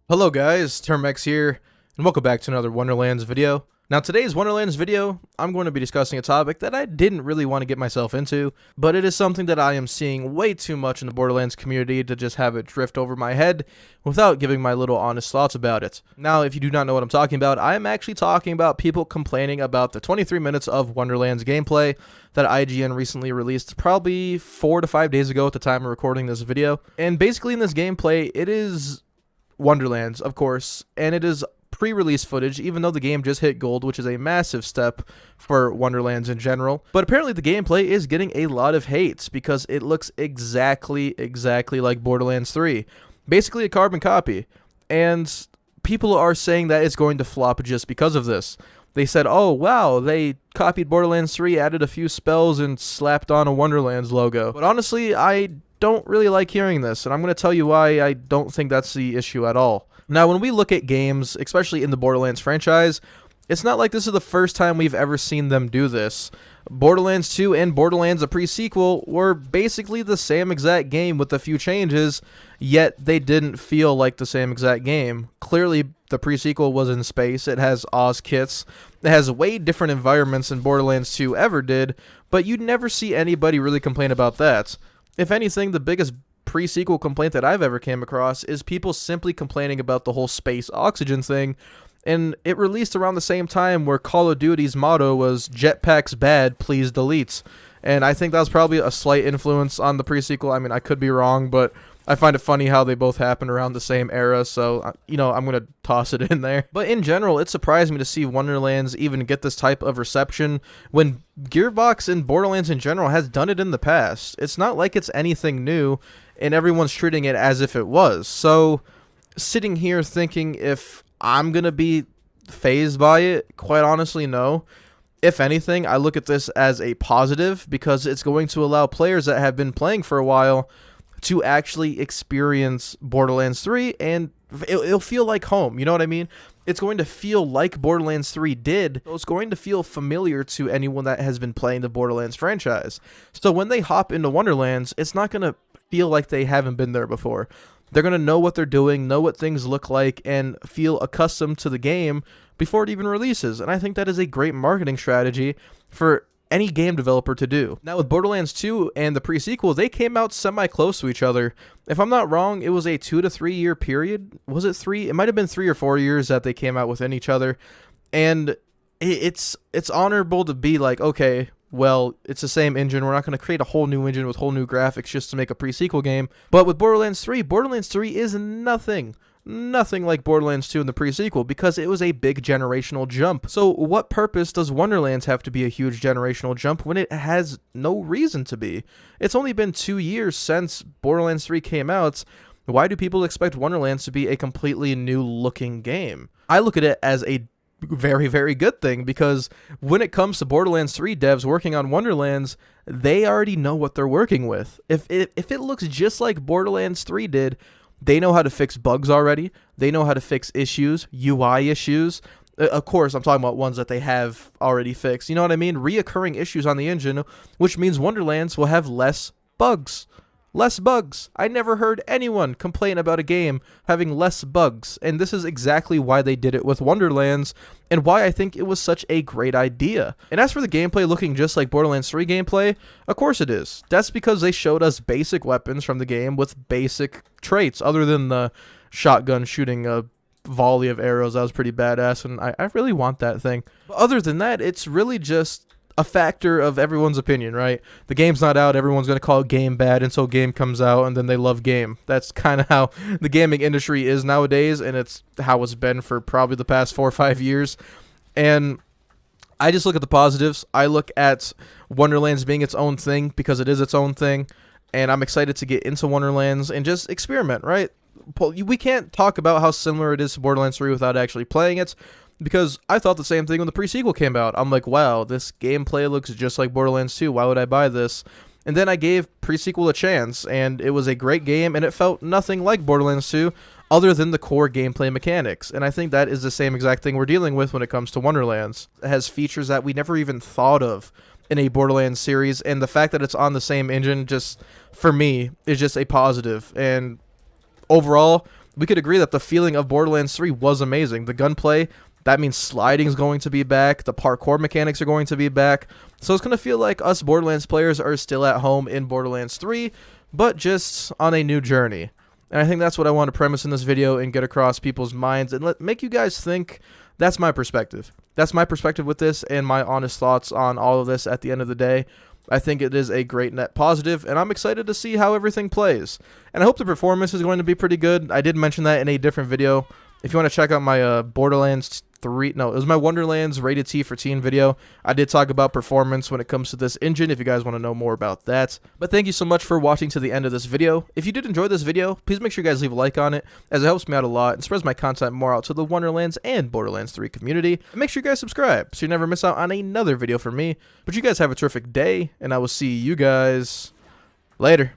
Hello guys, Termex here, and welcome back to another Wonderlands video. Now today's Wonderlands video, I'm going to be discussing a topic that I didn't really want to get myself into, but it is something that I am seeing way too much in the Borderlands community to just have it drift over my head without giving my little honest thoughts about it. Now, if you do not know what I'm talking about, I am actually talking about people complaining about the 23 minutes of Wonderlands gameplay that IGN recently released probably 4 to 5 days ago at the time of recording this video. And basically in this gameplay, it is Wonderlands, of course, and it is pre-release footage, even though the game just hit gold, which is a massive step for Wonderlands in general. But apparently the gameplay is getting a lot of hate because it looks exactly like Borderlands 3. Basically a carbon copy. And people are saying that it's going to flop just because of this. They said, oh wow, they copied Borderlands 3, added a few spells, and slapped on a Wonderlands logo. But honestly, I don't really like hearing this, and I'm going to tell you why I don't think that's the issue at all. Now, when we look at games, especially in the Borderlands franchise, it's not like this is the first time we've ever seen them do this. Borderlands 2 and Borderlands, a pre-sequel, were basically the same exact game with a few changes, yet they didn't feel like the same exact game. Clearly, the pre-sequel was in space, it has Oz kits, it has way different environments than Borderlands 2 ever did, but you'd never see anybody really complain about that. If anything, the biggest pre-sequel complaint that I've ever came across is people simply complaining about the whole space oxygen thing, and it released around the same time where Call of Duty's motto was "Jetpacks bad, please delete." And I think that was probably a slight influence on the pre-sequel. I mean, I could be wrong, but I find it funny how they both happen around the same era, so, you know, I'm going to toss it in there. But in general, it surprised me to see Wonderlands even get this type of reception when Gearbox and Borderlands in general has done it in the past. It's not like it's anything new, and everyone's treating it as if it was. So, sitting here thinking if I'm going to be fazed by it, quite honestly, no. If anything, I look at this as a positive because it's going to allow players that have been playing for a while to actually experience Borderlands 3, and it'll feel like home, you know what I mean? It's going to feel like Borderlands 3 did, so it's going to feel familiar to anyone that has been playing the Borderlands franchise. So when they hop into Wonderlands, it's not going to feel like they haven't been there before. They're going to know what they're doing, know what things look like, and feel accustomed to the game before it even releases, and I think that is a great marketing strategy for any game developer to do. Now with Borderlands 2 and the pre-sequel, they came out semi-close to each other. If I'm not wrong, it was a 2 to 3 year period. Was it 3? It might have been 3 or 4 years that they came out within each other. And it's honorable to be like, okay, well, it's the same engine. We're not going to create a whole new engine with whole new graphics just to make a pre-sequel game. But with Borderlands 3 is nothing like Borderlands 2 in the pre-sequel because it was a big generational jump. So what purpose does Wonderlands have to be a huge generational jump when it has no reason to be? It's only been 2 years since Borderlands 3 came out. Why do people expect Wonderlands to be a completely new looking game? I look at it as a very, very good thing because when it comes to Borderlands 3 devs working on Wonderlands, they already know what they're working with. If it looks just like Borderlands 3 did, they know how to fix bugs already. They know how to fix issues, UI issues. Of course, I'm talking about ones that they have already fixed. You know what I mean? Reoccurring issues on the engine, which means Wonderlands will have less bugs. Less bugs. I never heard anyone complain about a game having less bugs, and this is exactly why they did it with Wonderlands, and why I think it was such a great idea. And as for the gameplay looking just like Borderlands 3 gameplay, of course it is. That's because they showed us basic weapons from the game with basic traits, other than the shotgun shooting a volley of arrows. That was pretty badass, and I really want that thing. But other than that, it's really just a factor of everyone's opinion, right? The game's not out, everyone's going to call game bad until game comes out, and then they love game. That's kind of how the gaming industry is nowadays, and it's how it's been for probably the past 4 or 5 years. And I just look at the positives. I look at Wonderlands being its own thing because it is its own thing, and I'm excited to get into Wonderlands and just experiment, right? We can't talk about how similar it is to Borderlands 3 without actually playing it, because I thought the same thing when the pre-sequel came out. I'm like, wow, this gameplay looks just like Borderlands 2. Why would I buy this? And then I gave pre-sequel a chance, and it was a great game, and it felt nothing like Borderlands 2 other than the core gameplay mechanics. And I think that is the same exact thing we're dealing with when it comes to Wonderlands. It has features that we never even thought of in a Borderlands series, and the fact that it's on the same engine, just, for me, is just a positive. And overall, we could agree that the feeling of Borderlands 3 was amazing. The gunplay, that means sliding is going to be back. The parkour mechanics are going to be back. So it's going to feel like us Borderlands players are still at home in Borderlands 3, but just on a new journey. And I think that's what I want to premise in this video and get across people's minds and make you guys think. That's my perspective. That's my perspective with this and my honest thoughts on all of this at the end of the day. I think it is a great net positive, and I'm excited to see how everything plays. And I hope the performance is going to be pretty good. I did mention that in a different video. If you want to check out my Borderlands 3, no, it was my Wonderlands rated T for teen video. I did talk about performance when it comes to this engine, if you guys want to know more about that. But thank you so much for watching to the end of this video. If you did enjoy this video, please make sure you guys leave a like on it, as it helps me out a lot and spreads my content more out to the Wonderlands and Borderlands 3 community. And make sure you guys subscribe so you never miss out on another video from me. But you guys have a terrific day, and I will see you guys later.